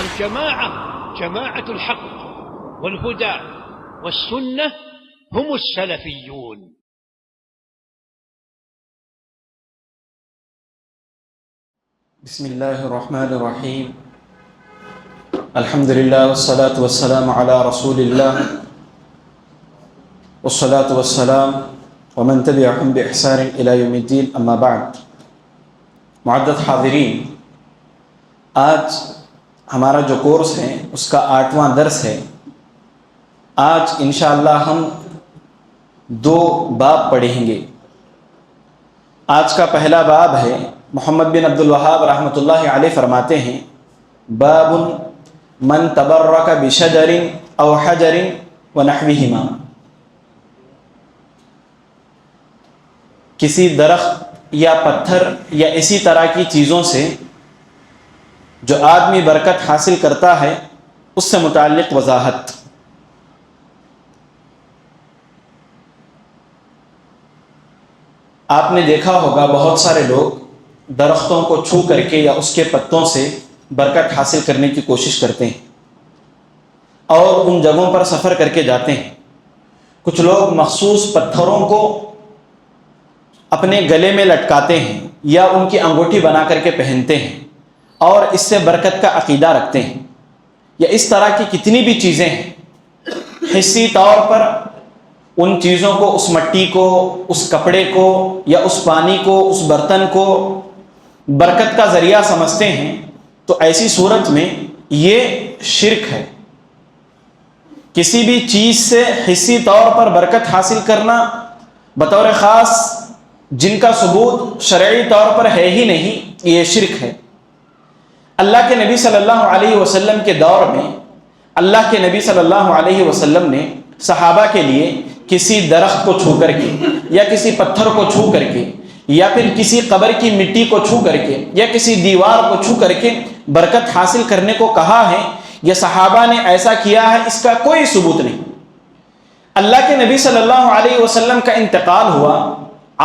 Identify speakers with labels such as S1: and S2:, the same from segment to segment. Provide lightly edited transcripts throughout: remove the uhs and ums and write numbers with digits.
S1: والجماعة جماعة الحق والهدى والسنة هم السلفيون.
S2: بسم الله الرحمن الرحيم. الحمد لله والصلاة والسلام على رسول الله والصلاة والسلام ومن تبعهم بإحسان إلى يوم الدين. أما بعد. معزز حاضرین، آج ہمارا جو کورس ہے اس کا 8واں درس ہے. آج انشاءاللہ ہم 2 باب پڑھیں گے. آج کا پہلا باب ہے، محمد بن عبد الوہاب رحمۃ اللہ علیہ فرماتے ہیں، باب من تبرک بشجر او حجر ونحوہما. کسی درخت یا پتھر یا اسی طرح کی چیزوں سے جو آدمی برکت حاصل کرتا ہے اس سے متعلق وضاحت. آپ نے دیکھا ہوگا بہت سارے لوگ درختوں کو چھو کر کے یا اس کے پتوں سے برکت حاصل کرنے کی کوشش کرتے ہیں اور ان جگہوں پر سفر کر کے جاتے ہیں. کچھ لوگ مخصوص پتھروں کو اپنے گلے میں لٹکاتے ہیں یا ان کی انگوٹھی بنا کر کے پہنتے ہیں اور اس سے برکت کا عقیدہ رکھتے ہیں. یا اس طرح کی کتنی بھی چیزیں ہیں، حسی طور پر ان چیزوں کو، اس مٹی کو، اس کپڑے کو یا اس پانی کو، اس برتن کو برکت کا ذریعہ سمجھتے ہیں. تو ایسی صورت میں یہ شرک ہے. کسی بھی چیز سے حسی طور پر برکت حاصل کرنا بطور خاص جن کا ثبوت شرعی طور پر ہے ہی نہیں، یہ شرک ہے. اللہ کے نبی صلی اللہ علیہ وسلم کے دور میں اللہ کے نبی صلی اللہ علیہ وسلم نے صحابہ کے لیے کسی درخت کو چھو کر کے یا کسی پتھر کو چھو کر کے یا پھر کسی قبر کی مٹی کو چھو کر کے یا کسی دیوار کو چھو کر کے برکت حاصل کرنے کو کہا ہے. یہ صحابہ نے ایسا کیا ہے، اس کا کوئی ثبوت نہیں. اللہ کے نبی صلی اللہ علیہ وسلم کا انتقال ہوا،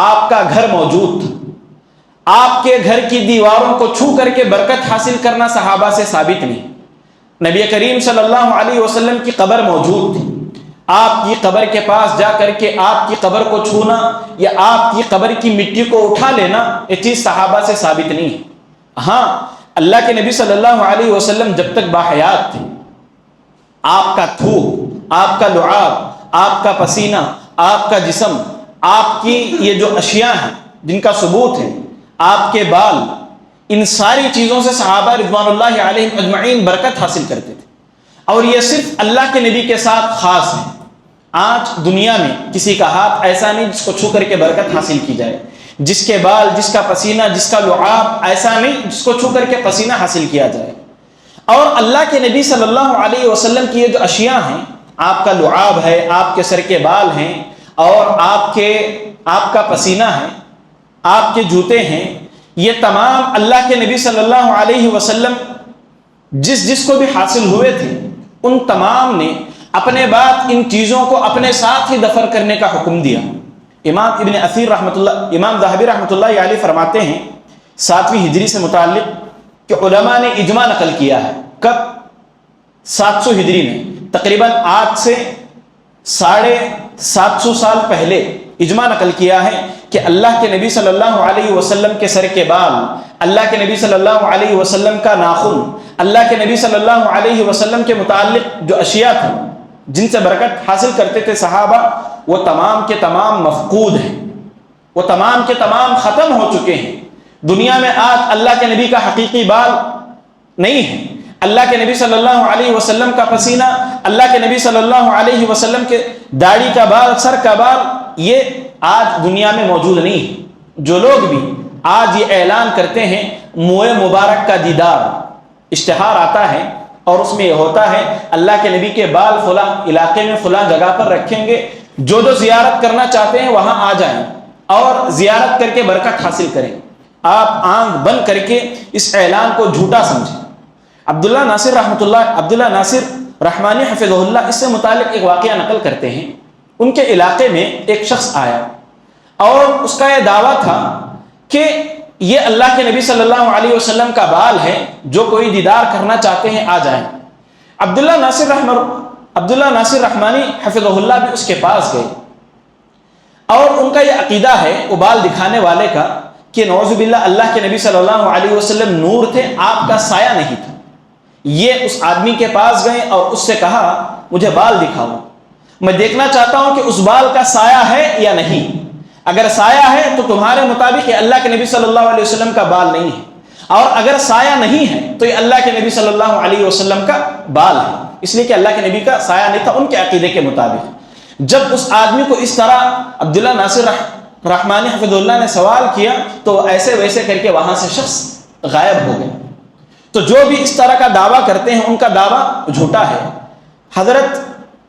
S2: آپ کا گھر موجود تھا. آپ کے گھر کی دیواروں کو چھو کر کے برکت حاصل کرنا صحابہ سے ثابت نہیں. نبی کریم صلی اللہ علیہ وسلم کی قبر موجود تھی. آپ کی قبر کے پاس جا کر کے آپ کی قبر کو چھونا یا آپ کی قبر کی مٹی کو اٹھا لینا، یہ چیز صحابہ سے ثابت نہیں ہے. ہاں، اللہ کے نبی صلی اللہ علیہ وسلم جب تک باحیات تھے، آپ کا تھوک، آپ کا لعاب، آپ کا پسینہ، آپ کا جسم، آپ کی یہ جو اشیاء ہیں جن کا ثبوت ہے، آپ کے بال، ان ساری چیزوں سے صحابہ رضوان اللہ علیہم اجمعین برکت حاصل کرتے تھے. اور یہ صرف اللہ کے نبی کے ساتھ خاص ہے. آج دنیا میں کسی کا ہاتھ ایسا نہیں جس کو چھو کر کے برکت حاصل کی جائے، جس کے بال، جس کا پسینہ، جس کا لعاب ایسا نہیں جس کو چھو کر کے پسینہ حاصل کیا جائے. اور اللہ کے نبی صلی اللہ علیہ وسلم کی یہ جو اشیاء ہیں، آپ کا لعاب ہے، آپ کے سر کے بال ہیں اور آپ کا پسینہ ہے، آپ کے جوتے ہیں، یہ تمام اللہ کے نبی صلی اللہ علیہ وسلم جس کو بھی حاصل ہوئے تھے، ان تمام نے اپنے بعد ان چیزوں کو اپنے ساتھ ہی دفن کرنے کا حکم دیا. امام ابن اثیر رحمۃ اللہ، امام ذہبی رحمۃ اللہ علیہ فرماتے ہیں 7ویں ہجری سے متعلق کہ علماء نے اجماع نقل کیا ہے. کب؟ 700 ہجری میں، تقریباً آج سے 750 سال پہلے اجماع نقل کیا ہے کہ اللہ کے نبی صلی اللہ علیہ وسلم کے سر کے بال، اللہ کے نبی صلی اللہ علیہ وسلم کا ناخن، اللہ کے نبی صلی اللہ علیہ وسلم کے متعلق جو اشیاء تھیں جن سے برکت حاصل کرتے تھے صحابہ، وہ تمام کے تمام مفقود ہیں، وہ تمام کے تمام ختم ہو چکے ہیں. دنیا میں آج اللہ کے نبی کا حقیقی بال نہیں ہے. اللہ کے نبی صلی اللہ علیہ وسلم کا پسینہ، اللہ کے نبی صلی اللہ علیہ وسلم کے داڑھی کا بال، سر کا بال، یہ آج دنیا میں موجود نہیں ہے. جو لوگ بھی آج یہ اعلان کرتے ہیں موئے مبارک کا دیدار، اشتہار آتا ہے اور اس میں یہ ہوتا ہے اللہ کے نبی کے بال فلاں علاقے میں فلاں جگہ پر رکھیں گے، جو زیارت کرنا چاہتے ہیں وہاں آ جائیں اور زیارت کر کے برکت حاصل کریں. آپ آنکھ بند کر کے اس اعلان کو جھوٹا سمجھیں. عبداللہ ناصر رحمانی حفظہ اللہ اس سے متعلق ایک واقعہ نقل کرتے ہیں. ان کے علاقے میں ایک شخص آیا اور اس کا یہ دعویٰ تھا کہ یہ اللہ کے نبی صلی اللہ علیہ وسلم کا بال ہے، جو کوئی دیدار کرنا چاہتے ہیں آ جائیں۔ عبداللہ ناصر رحمانی حفظہ اللہ بھی اس کے پاس گئے، اور ان کا یہ عقیدہ ہے وہ بال دکھانے والے کا کہ نعوذ باللہ اللہ کے نبی صلی اللہ علیہ وسلم نور تھے، آپ کا سایہ نہیں تھا۔ یہ اس آدمی کے پاس گئے اور اس سے کہا مجھے بال دکھاؤ، میں دیکھنا چاہتا ہوں کہ اس بال کا سایہ ہے یا نہیں، اگر سایہ ہے تو تمہارے مطابق یہ اللہ کے نبی صلی اللہ علیہ وسلم کا بال نہیں ہے، اور اگر سایہ نہیں ہے تو یہ اللہ کے نبی صلی اللہ علیہ وسلم کا بال ہے، اس لیے کہ اللہ کے نبی کا سایہ نہیں تھا ان کے عقیدے کے مطابق۔ جب اس آدمی کو اس طرح عبداللہ ناصر رحمانی حفظ اللہ نے سوال کیا تو ایسے ویسے کر کے وہاں سے شخص غائب ہو گئے۔ تو جو بھی اس طرح کا دعویٰ کرتے ہیں ان کا دعویٰ جھوٹا ہے۔ حضرت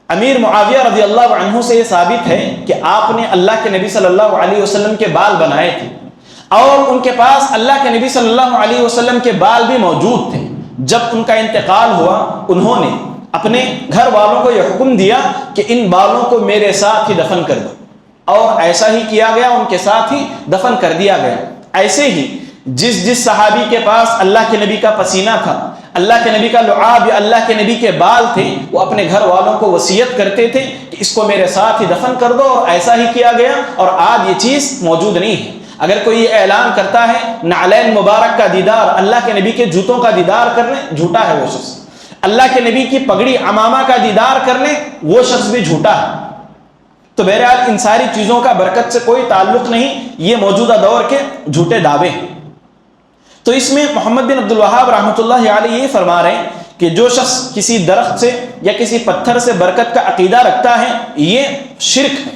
S2: امیر معاویہ رضی اللہ عنہ سے یہ ثابت ہے کہ آپ نے اللہ کے نبی صلی اللہ علیہ وسلم کے بال بنائے تھے، اور ان کے پاس اللہ کے نبی صلی اللہ علیہ وسلم کے بال بھی موجود تھے۔ جب ان کا انتقال ہوا انہوں نے اپنے گھر والوں کو یہ حکم دیا کہ ان بالوں کو میرے ساتھ ہی دفن کر دو، اور ایسا ہی کیا گیا، ان کے ساتھ ہی دفن کر دیا گیا۔ ایسے ہی جس صحابی کے پاس اللہ کے نبی کا پسینہ تھا، اللہ کے نبی کا لعاب یا اللہ کے نبی کے بال تھے، وہ اپنے گھر والوں کو وصیت کرتے تھے کہ اس کو میرے ساتھ ہی دفن کر دو، اور ایسا ہی کیا گیا، اور آج یہ چیز موجود نہیں ہے۔ اگر کوئی یہ اعلان کرتا ہے نعلین مبارک کا دیدار، اللہ کے نبی کے جوتوں کا دیدار کرنے، جھوٹا ہے وہ شخص۔ اللہ کے نبی کی پگڑی عمامہ کا دیدار کرنے، وہ شخص بھی جھوٹا ہے۔ تو بہرحال ان ساری چیزوں کا برکت سے کوئی تعلق نہیں، یہ موجودہ دور کے جھوٹے دعوے ہیں۔ تو اس میں محمد بن عبد الوہاب رحمۃ اللہ علیہ یہ فرما رہے ہیں کہ جو شخص کسی درخت سے یا کسی پتھر سے برکت کا عقیدہ رکھتا ہے یہ شرک ہے،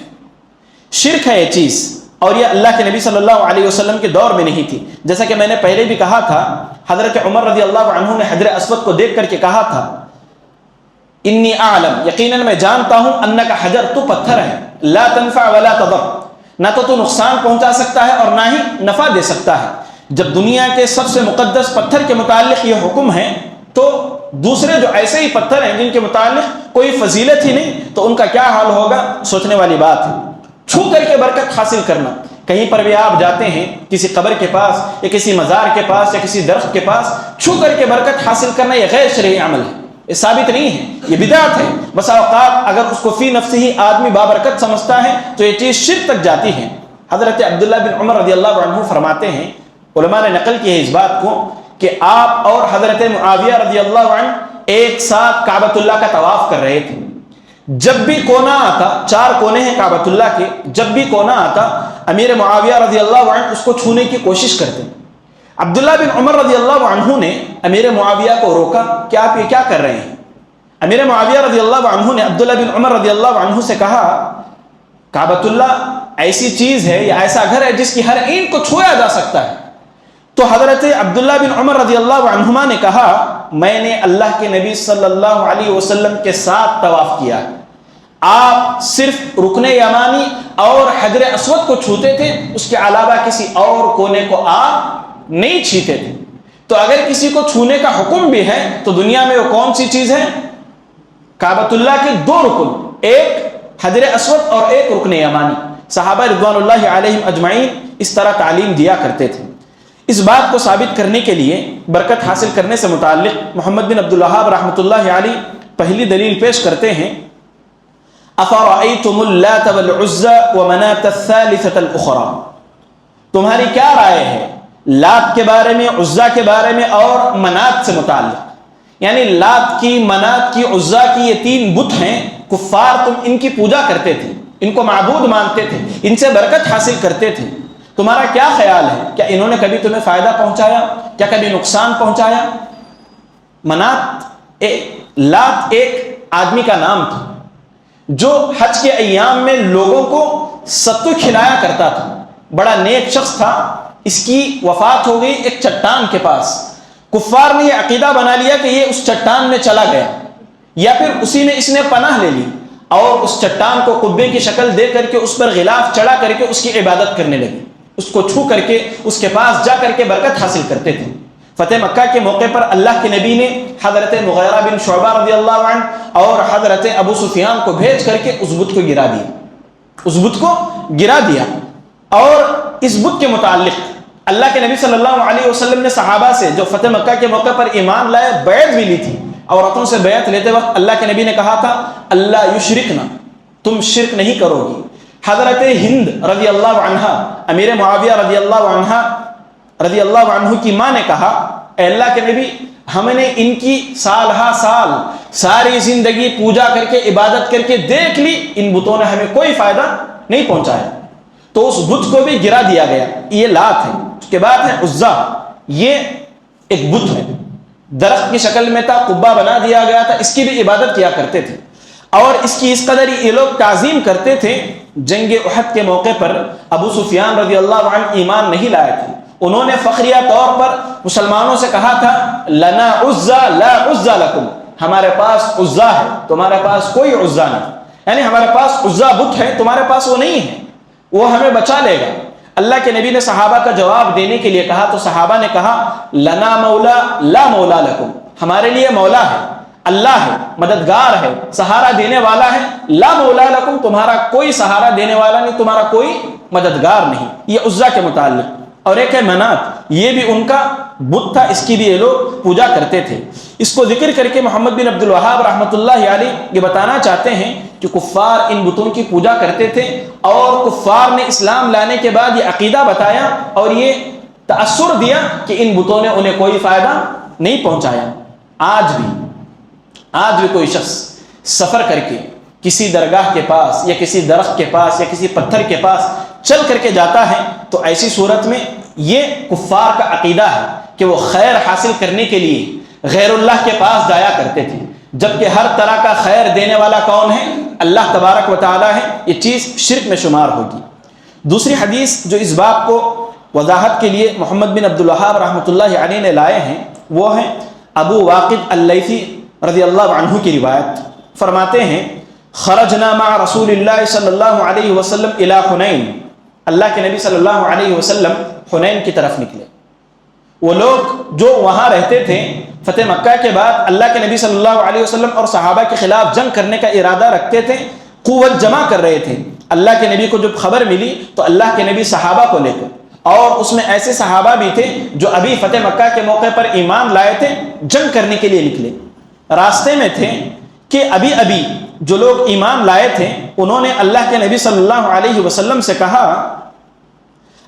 S2: شرک ہے یہ چیز، اور یہ اللہ کے نبی صلی اللہ علیہ وسلم کے دور میں نہیں تھی۔ جیسا کہ میں نے پہلے بھی کہا تھا، حضرت عمر رضی اللہ عنہ نے حجر اسود کو دیکھ کر کے کہا تھا انی اعلم، یقیناً میں جانتا ہوں، انک حجر، تو پتھر ہے، لا تنفع ولا تضر، نہ تو نقصان پہنچا سکتا ہے اور نہ ہی نفع دے سکتا ہے۔ جب دنیا کے سب سے مقدس پتھر کے متعلق یہ حکم ہے تو دوسرے جو ایسے ہی پتھر ہیں جن کے متعلق کوئی فضیلت ہی نہیں، تو ان کا کیا حال ہوگا، سوچنے والی بات ہے۔ چھو کر کے برکت حاصل کرنا، کہیں پر بھی آپ جاتے ہیں کسی قبر کے پاس یا کسی مزار کے پاس یا کسی درخت کے پاس، چھو کر کے برکت حاصل کرنا یہ غیر شرعی عمل ہے، یہ ثابت نہیں ہے، یہ بدعت ہے۔ بس اوقات اگر اس کو فی نفسہ ہی آدمی بابرکت سمجھتا ہے تو یہ چیز شرک تک جاتی ہے۔ حضرت عبداللہ بن عمر رضی اللہ عنہ فرماتے ہیں، علماء نے نقل کی ہے اس بات کو، کہ آپ اور حضرت معاویہ رضی اللہ عنہ ایک ساتھ کعبۃ اللہ کا طواف کر رہے تھے۔ جب بھی کونا آتا، 4 کونے ہیں کعبۃ اللہ کے، جب بھی کونا آتا امیر معاویہ رضی اللہ عنہ اس کو چھونے کی کوشش کرتے۔ عبداللہ بن عمر رضی اللہ عنہ نے امیر معاویہ کو روکا کہ آپ یہ کیا کر رہے ہیں۔ امیر معاویہ رضی اللہ عنہ نے عبداللہ بن عمر رضی اللہ عنہ سے کہا کعبۃ اللہ ایسی چیز ہے یا ایسا گھر ہے جس کی ہر اینٹ کو چھویا جا سکتا ہے۔ تو حضرت عبداللہ بن عمر رضی اللہ عنہما نے کہا میں نے اللہ کے نبی صلی اللہ علیہ وسلم کے ساتھ طواف کیا، آپ صرف رکن یمانی اور حجر اسود کو چھوتے تھے، اس کے علاوہ کسی اور کونے کو آپ نہیں چھیتے تھے۔ تو اگر کسی کو چھونے کا حکم بھی ہے تو دنیا میں وہ کون سی چیز ہے؟ کعبۃ اللہ کے 2 رکن، ایک حجر اسود اور ایک رکن یمانی۔ صحابہ رضوان اللہ علیہم اجمعین اس طرح تعلیم دیا کرتے تھے۔ اس بات کو ثابت کرنے کے لیے برکت حاصل کرنے سے متعلق محمد بن عبد الوہاب رحمۃ اللہ علیہ پہلی دلیل پیش کرتے ہیں، افرأیتم اللات والعزى ومناة الثالثة الاخرى، تمہاری کیا رائے ہے لات کے بارے میں، عزا کے بارے میں اور منات سے متعلق، یعنی لات کی، منات کی، عزا کی، یہ 3 بت ہیں، کفار تم ان کی پوجا کرتے تھے، ان کو معبود مانتے تھے، ان سے برکت حاصل کرتے تھے، تمہارا کیا خیال ہے، کیا انہوں نے کبھی تمہیں فائدہ پہنچایا، کیا کبھی نقصان پہنچایا؟ لات ایک آدمی کا نام تھا جو حج کے ایام میں لوگوں کو ستو کھلایا کرتا تھا، بڑا نیک شخص تھا، اس کی وفات ہو گئی ایک چٹان کے پاس، کفار نے یہ عقیدہ بنا لیا کہ یہ اس چٹان میں چلا گیا یا پھر اسی میں اس نے پناہ لے لی، اور اس چٹان کو قبے کی شکل دے کر کے اس پر غلاف چڑھا کر کے اس کی عبادت کرنے لگے، اس کو چھو کر کے اس کے پاس جا کر کے برکت حاصل کرتے تھے۔ فتح مکہ کے موقع پر اللہ کے نبی نے حضرت مغیرہ بن شعبہ رضی اللہ عنہ اور حضرت ابو سفیان کو بھیج کر کے اس بت کو گرا دیا، اس بت کو گرا دیا، اور اس بت کے متعلق اللہ کے نبی صلی اللہ علیہ وسلم نے صحابہ سے جو فتح مکہ کے موقع پر ایمان لائے بیعت بھی لی تھی. عورتوں سے بیعت لیتے وقت اللہ کے نبی نے کہا تھا اللہ یشرکنا، تم شرک نہیں کرو گی. حضرت ہند رضی اللہ عنہ، امیر معاویہ رضی اللہ عنہ کی ماں نے کہا اے اللہ کے نبی، ہم نے ان کی سال ہا سال ساری زندگی پوجا کر کے عبادت کر کے دیکھ لی، ان بتوں نے ہمیں کوئی فائدہ نہیں پہنچایا. تو اس بت کو بھی گرا دیا گیا. یہ لات ہے. اس کے بعد ہے عزا، یہ ایک بت ہے، درخت کی شکل میں تھا، قبہ بنا دیا گیا تھا، اس کی بھی عبادت کیا کرتے تھے. اور اس کی اس قدر یہ لوگ تعظیم کرتے تھے. جنگ احد کے موقع پر ابو سفیان رضی اللہ عنہ ایمان نہیں لائے تھے. انہوں نے فخریہ طور پر مسلمانوں سے کہا تھا لنا عزا لا عزا لکم، ہمارے پاس عزا ہے، تمہارے پاس کوئی عزا نہیں. یعنی ہمارے پاس عزا بت ہے، تمہارے پاس وہ نہیں ہے، وہ ہمیں بچا لے گا. اللہ کے نبی نے صحابہ کا جواب دینے کے لیے کہا تو صحابہ نے کہا لنا مولا لا مولا لکم، ہمارے لیے مولا ہے، اللہ ہے، مددگار ہے، سہارا دینے والا ہے. لا مولا لکم، تمہارا کوئی سہارا دینے والا نہیں، تمہارا کوئی مددگار نہیں. یہ عزا کے متعلق. اور ایک ہے منات، یہ بھی ان کا بت تھا، اس کی بھی یہ لوگ پوجا کرتے تھے. اس کو ذکر کر کے محمد بن عبد الوہاب رحمۃ اللہ علیہ یہ بتانا چاہتے ہیں کہ کفار ان بتوں کی پوجا کرتے تھے، اور کفار نے اسلام لانے کے بعد یہ عقیدہ بتایا اور یہ تأثر دیا کہ ان بتوں نے انہیں کوئی فائدہ نہیں پہنچایا. آج بھی کوئی شخص سفر کر کے کسی درگاہ کے پاس یا کسی درخت کے پاس یا کسی پتھر کے پاس چل کر کے جاتا ہے تو ایسی صورت میں یہ کفار کا عقیدہ ہے کہ وہ خیر حاصل کرنے کے لیے غیر اللہ کے پاس جایا کرتے تھے، جبکہ ہر طرح کا خیر دینے والا کون ہے؟ اللہ تبارک و تعالی ہے. یہ چیز شرک میں شمار ہوگی. دوسری حدیث جو اس باب کو وضاحت کے لیے محمد بن عبد الوہاب رحمۃ اللہ علیہ نے لائے ہیں وہ ہیں ابو واقد اللیثی رضی اللہ عنہ کی روایت. فرماتے ہیں خرجنا مع رسول اللہ صلی اللہ علیہ وسلم الی حنین، اللہ کے نبی صلی اللہ علیہ وسلم حنین کی طرف نکلے. وہ لوگ جو وہاں رہتے تھے فتح مکہ کے بعد اللہ کے نبی صلی اللہ علیہ وسلم اور صحابہ کے خلاف جنگ کرنے کا ارادہ رکھتے تھے، قوت جمع کر رہے تھے. اللہ کے نبی کو جب خبر ملی تو اللہ کے نبی صحابہ کو لے کر، اور اس میں ایسے صحابہ بھی تھے جو ابھی فتح مکہ کے موقع پر ایمان لائے تھے، جنگ کرنے کے لیے نکلے. راستے میں تھے کہ ابھی جو لوگ ایمان لائے تھے انہوں نے اللہ کے نبی صلی اللہ علیہ وسلم سے کہا،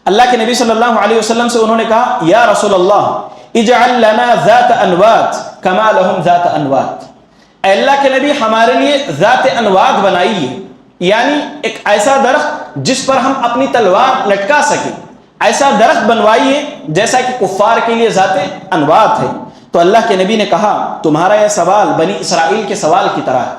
S2: اللہ کے نبی صلی اللہ علیہ وسلم سے انہوں نے کہا یا رسول اللہ اجعل لنا ذات انوات کما لهم ذات انوات، اے اللہ کے نبی ہمارے لیے ذات انوات بنائیے، یعنی ایک ایسا درخت جس پر ہم اپنی تلوار لٹکا سکیں، ایسا درخت بنوائیے جیسا کہ کفار کے لیے ذات انوات ہے. تو اللہ کے نبی نے کہا تمہارا یہ سوال بنی اسرائیل کے سوال کی طرح ہے.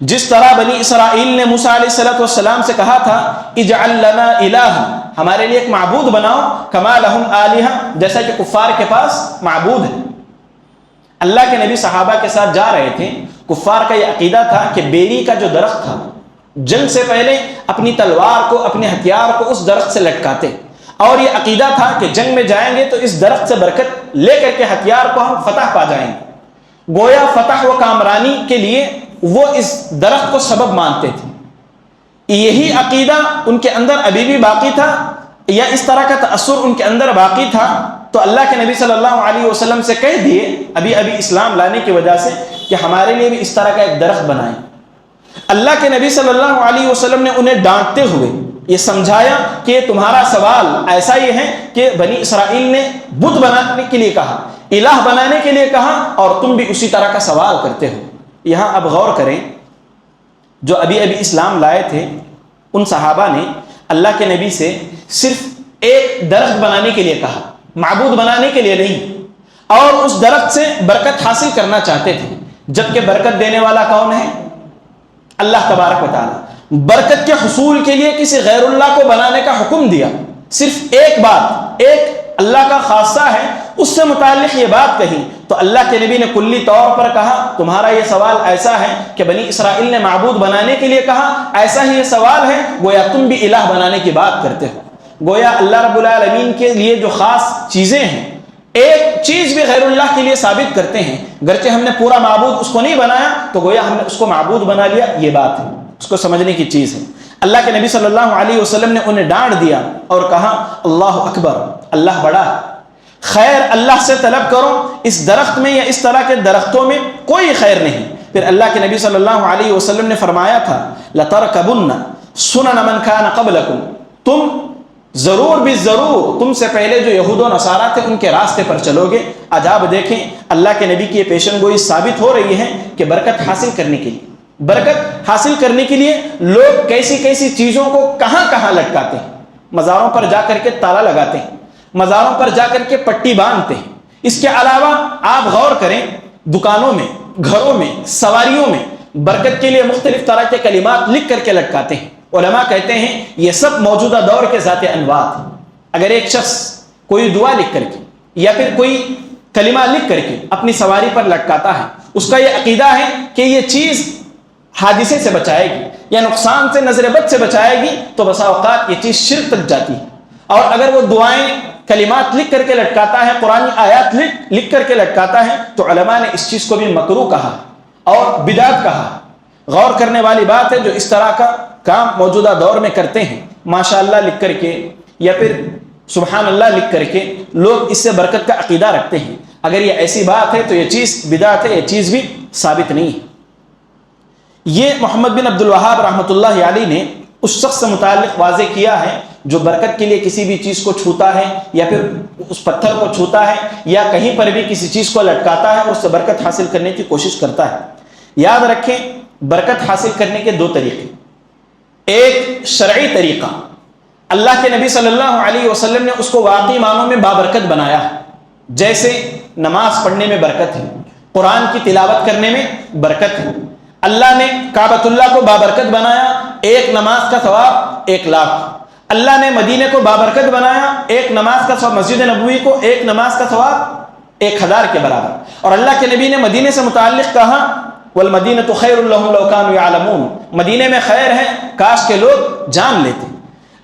S2: جس طرح بنی اسرائیل نے موسیٰ علیہ السلام سے کہا تھا اجعل لنا الہا، ہمارے لیے ایک معبود بناؤ، کما لہم آلہہ، جیسا کہ کفار کے پاس معبود ہے. اللہ کے نبی صحابہ کے ساتھ جا رہے تھے. کفار کا یہ عقیدہ تھا کہ بیری کا جو درخت تھا جنگ سے پہلے اپنی تلوار کو، اپنے ہتھیار کو اس درخت سے لٹکاتے، اور یہ عقیدہ تھا کہ جنگ میں جائیں گے تو اس درخت سے برکت لے کر کے ہتھیار کو ہم فتح پا جائیں گے. گویا فتح و کامرانی کے لیے وہ اس درخت کو سبب مانتے تھے. یہی عقیدہ ان کے اندر ابھی بھی باقی تھا، یا اس طرح کا تأثر ان کے اندر باقی تھا. تو اللہ کے نبی صلی اللہ علیہ وسلم سے کہہ دیے ابھی اسلام لانے کی وجہ سے کہ ہمارے لیے بھی اس طرح کا ایک درخت بنائیں. اللہ کے نبی صلی اللہ علیہ وسلم نے انہیں ڈانٹتے ہوئے یہ سمجھایا کہ تمہارا سوال ایسا یہ ہے کہ بنی اسرائیل نے بت بنانے کے لیے کہا، الہ بنانے کے لیے کہا، اور تم بھی اسی طرح کا سوال کرتے ہو. یہاں اب غور کریں، جو ابھی اسلام لائے تھے ان صحابہ نے اللہ کے نبی سے صرف ایک درخت بنانے کے لیے کہا، معبود بنانے کے لیے نہیں، اور اس درخت سے برکت حاصل کرنا چاہتے تھے، جبکہ برکت دینے والا کون ہے؟ اللہ تبارک و تعالی. برکت کے حصول کے لیے کسی غیر اللہ کو بنانے کا حکم دیا. صرف ایک بات، ایک اللہ کا خاصہ ہے، اس سے متعلق یہ بات کہی تو اللہ کے نبی نے کلی طور پر کہا تمہارا یہ سوال ایسا ہے کہ بنی اسرائیل نے معبود بنانے کے لیے کہا، ایسا ہی یہ سوال ہے، گویا تم بھی الہ بنانے کی بات کرتے ہو. گویا اللہ رب العالمین کے لیے جو خاص چیزیں ہیں ایک چیز بھی غیر اللہ کے لیے ثابت کرتے ہیں، گرچہ ہم نے پورا معبود اس کو نہیں بنایا تو گویا ہم نے اس کو معبود بنا لیا. یہ بات ہے، اس کو سمجھنے کی چیز ہے. اللہ کے نبی صلی اللہ علیہ وسلم نے انہیں ڈانٹ دیا اور کہا اللہ اکبر، اللہ بڑا ہے. خیر اللہ سے طلب کرو, اس درخت میں یا اس طرح کے درختوں میں کوئی خیر نہیں. پھر اللہ کے نبی صلی اللہ علیہ وسلم نے فرمایا تھا لَتَرْكَبُنَّ سُنَنَ مَنْ كَانَ قَبْلَكُمْ, تم ضرور بھی ضرور تم سے پہلے جو یہود و نصارہ تھے ان کے راستے پر چلو گے. آج آپ دیکھیں اللہ کے نبی کی یہ پیشن گوئی ثابت ہو رہی ہے کہ برکت حاصل کرنے کے لیے, برکت حاصل کرنے کے لیے لوگ کیسی کیسی چیزوں کو کہاں کہاں لٹکاتے ہیں. مزاروں پر جا کر کے تالا لگاتے ہیں, مزاروں پر جا کر کے پٹی باندھتے ہیں. اس کے علاوہ آپ غور کریں, دکانوں میں, گھروں میں, سواریوں میں برکت کے لیے مختلف طرح کے کلمات لکھ کر کے لٹکاتے ہیں. علماء کہتے ہیں یہ سب موجودہ دور کے ذات انوات ہیں. اگر ایک شخص کوئی دعا لکھ کر کے یا پھر کوئی کلمہ لکھ کر کے اپنی سواری پر لٹکاتا ہے, اس کا یہ عقیدہ ہے کہ یہ چیز حادثے سے بچائے گی یا نقصان سے, نظر بد سے بچائے گی, تو بسا اوقات یہ چیز شرک تک جاتی ہے. اور اگر وہ دعائیں کلمات لکھ کر کے لٹکاتا ہے, قرآن آیات لکھ کر کے لٹکاتا ہے, تو علماء نے اس چیز کو بھی مکروہ کہا اور بدعت کہا. غور کرنے والی بات ہے جو اس طرح کا کام موجودہ دور میں کرتے ہیں, ماشاء اللہ لکھ کر کے یا پھر سبحان اللہ لکھ کر کے لوگ اس سے برکت کا عقیدہ رکھتے ہیں. اگر یہ ایسی بات ہے تو یہ چیز بدعت ہے, یہ چیز بھی ثابت نہیں ہے. یہ محمد بن عبد الوہاب رحمۃ اللہ علیہ نے اس شخص سے متعلق واضح کیا ہے جو برکت کے لیے کسی بھی چیز کو چھوتا ہے یا پھر اس پتھر کو چھوتا ہے یا کہیں پر بھی کسی چیز کو لٹکاتا ہے اور اس سے برکت حاصل کرنے کی کوشش کرتا ہے. یاد رکھیں برکت حاصل کرنے کے دو طریقے. ایک شرعی طریقہ, اللہ کے نبی صلی اللہ علیہ وسلم نے اس کو واقعی معنوں میں بابرکت بنایا ہے. جیسے نماز پڑھنے میں برکت ہے, قرآن کی تلاوت کرنے میں برکت ہے. اللہ نے کعبۃ اللہ کو بابرکت بنایا, ایک نماز کا ثواب 1,00,000. اللہ نے مدینے کو بابرکت بنایا, ایک نماز کا ثواب, مسجد نبوی کو ایک نماز کا ثواب 1,000 کے برابر. اور اللہ کے نبی نے مدینے سے متعلق کہا وَالْمَدِينَةُ خَيْرٌ لَهُمْ لَوْ كَانُوا يَعْلَمُونَ, مدینے میں خیر ہے کاش کے لوگ جان لیتے.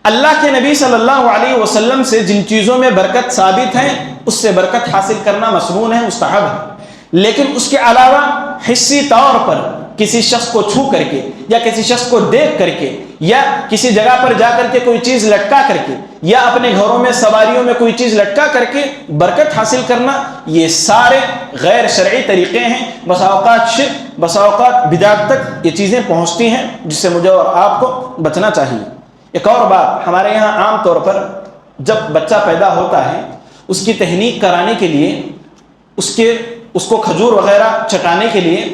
S2: اللہ کے نبی صلی اللہ علیہ وسلم سے جن چیزوں میں برکت ثابت ہے اس سے برکت حاصل کرنا مسنون ہے, مستحب ہے. لیکن اس کے علاوہ حصی طور پر کسی شخص کو چھو کر کے یا کسی شخص کو دیکھ کر کے یا کسی جگہ پر جا کر کے کوئی چیز لٹکا کر کے یا اپنے گھروں میں سواریوں میں کوئی چیز لٹکا کر کے برکت حاصل کرنا, یہ سارے غیر شرعی طریقے ہیں. بسا اوقات شرک, بسا اوقات بدعت تک یہ چیزیں پہنچتی ہیں جس سے مجھے اور آپ کو بچنا چاہیے. ایک اور بات, ہمارے یہاں عام طور پر جب بچہ پیدا ہوتا ہے اس کی تہنیک کرانے کے لیے اس کو کھجور وغیرہ چٹانے کے لیے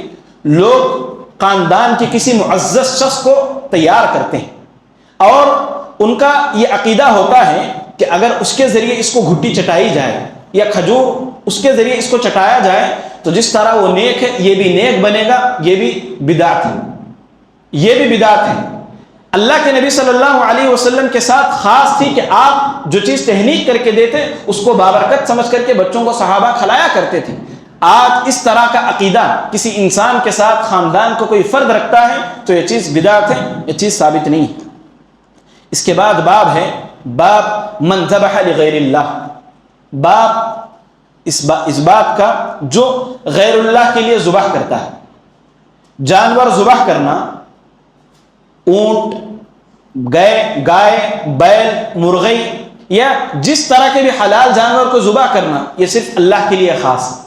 S2: لوگ خاندان کے کسی معزز شخص کو تیار کرتے ہیں اور ان کا یہ عقیدہ ہوتا ہے کہ اگر اس کے ذریعے اس کو گھٹی چٹائی جائے یا کھجور اس کے ذریعے اس کو چٹایا جائے تو جس طرح وہ نیک ہے یہ بھی نیک بنے گا, یہ بھی بدعت ہے, یہ بھی بدعت ہے. اللہ کے نبی صلی اللہ علیہ وسلم کے ساتھ خاص تھی کہ آپ جو چیز تہنیک کر کے دیتے اس کو بابرکت سمجھ کر کے بچوں کو صحابہ کھلایا کرتے تھے. آج اس طرح کا عقیدہ کسی انسان کے ساتھ خاندان کو کوئی فرد رکھتا ہے تو یہ چیز بدعت ہے, یہ چیز ثابت نہیں ہے. اس کے بعد باب ہے باب من ذبح لغیر اللہ, باب اس بات کا جو غیر اللہ کے لیے ذبح کرتا ہے. جانور ذبح کرنا, اونٹ, گائے, بیل, مرغی یا جس طرح کے بھی حلال جانور کو ذبح کرنا یہ صرف اللہ کے لیے خاص ہے.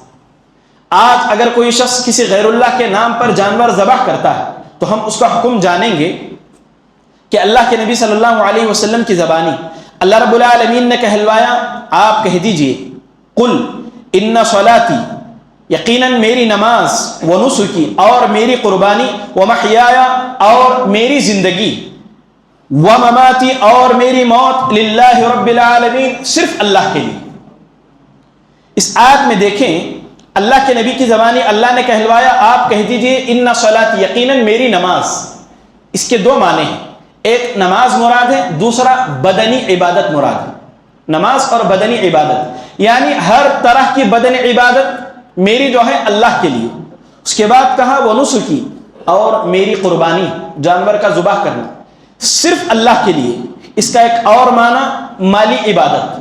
S2: آج اگر کوئی شخص کسی غیر اللہ کے نام پر جانور ذبح کرتا ہے تو ہم اس کا حکم جانیں گے کہ اللہ کے نبی صلی اللہ علیہ وسلم کی زبانی اللہ رب العالمین نے کہلوایا, آپ کہہ دیجئے قل ان صلاتی, یقیناً میری نماز, ونسکی اور میری قربانی, ومحیایا اور میری زندگی, ومماتی اور میری موت, للہ رب العالمین صرف اللہ کے لیے. اس آیت میں دیکھیں اللہ کے نبی کی زبانی اللہ نے کہلوایا آپ کہہ دیجئے ان صلاتی, یقیناً میری نماز. اس کے دو معنی ہیں, ایک نماز مراد ہے, دوسرا بدنی عبادت مراد ہے. نماز اور بدنی عبادت یعنی ہر طرح کی بدنی عبادت میری جو ہے اللہ کے لیے. اس کے بعد کہا وہ نسکی اور میری قربانی, جانور کا ذبح کرنا صرف اللہ کے لیے. اس کا ایک اور معنی مالی عبادت,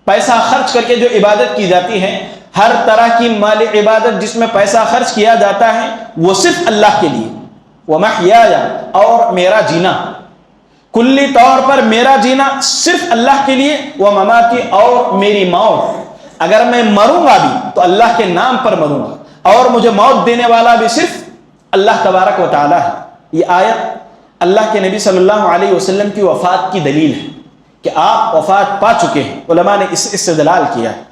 S2: پیسہ خرچ کر کے جو عبادت کی جاتی ہے, ہر طرح کی مالی عبادت جس میں پیسہ خرچ کیا جاتا ہے وہ صرف اللہ کے لیے. ومحیایا اور میرا جینا, کلی طور پر میرا جینا صرف اللہ کے لیے، وہ مماتی، اور میری موت، اگر میں مروں گا بھی تو اللہ کے نام پر مروں گا، اور مجھے موت دینے والا بھی صرف اللہ تبارک و تعالی ہے۔ یہ آیت اللہ کے نبی صلی اللہ علیہ وسلم کی وفات کی دلیل ہے کہ آپ وفات پا چکے ہیں۔ علماء نے اس استدلال کیا ہے۔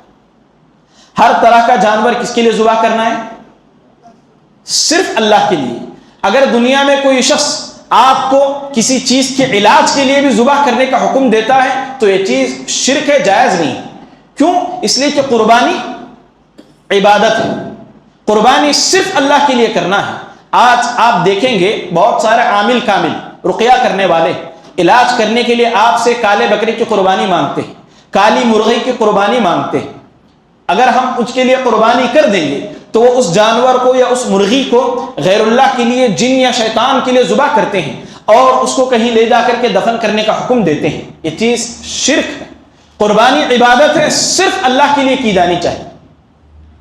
S2: ہر طرح کا جانور کس کے لیے ذبح کرنا ہے؟ صرف اللہ کے لیے۔ اگر دنیا میں کوئی شخص آپ کو کسی چیز کے علاج کے لیے بھی ذبح کرنے کا حکم دیتا ہے تو یہ چیز شرک ہے، جائز نہیں۔ کیوں؟ اس لیے کہ قربانی عبادت ہے، قربانی صرف اللہ کے لیے کرنا ہے۔ آج آپ دیکھیں گے بہت سارے عامل کامل رقیہ کرنے والے علاج کرنے کے لیے آپ سے کالے بکری کی قربانی مانگتے ہیں، کالی مرغی کی قربانی مانگتے ہیں۔ اگر ہم اس کے لیے قربانی کر دیں گے تو وہ اس جانور کو یا اس مرغی کو غیر اللہ کے لیے، جن یا شیطان کے لیے ذبح کرتے ہیں اور اس کو کہیں لے جا کر کے دفن کرنے کا حکم دیتے ہیں۔ یہ چیز شرک ہے۔ قربانی عبادت ہے، صرف اللہ کے لیے کی جانی چاہیے۔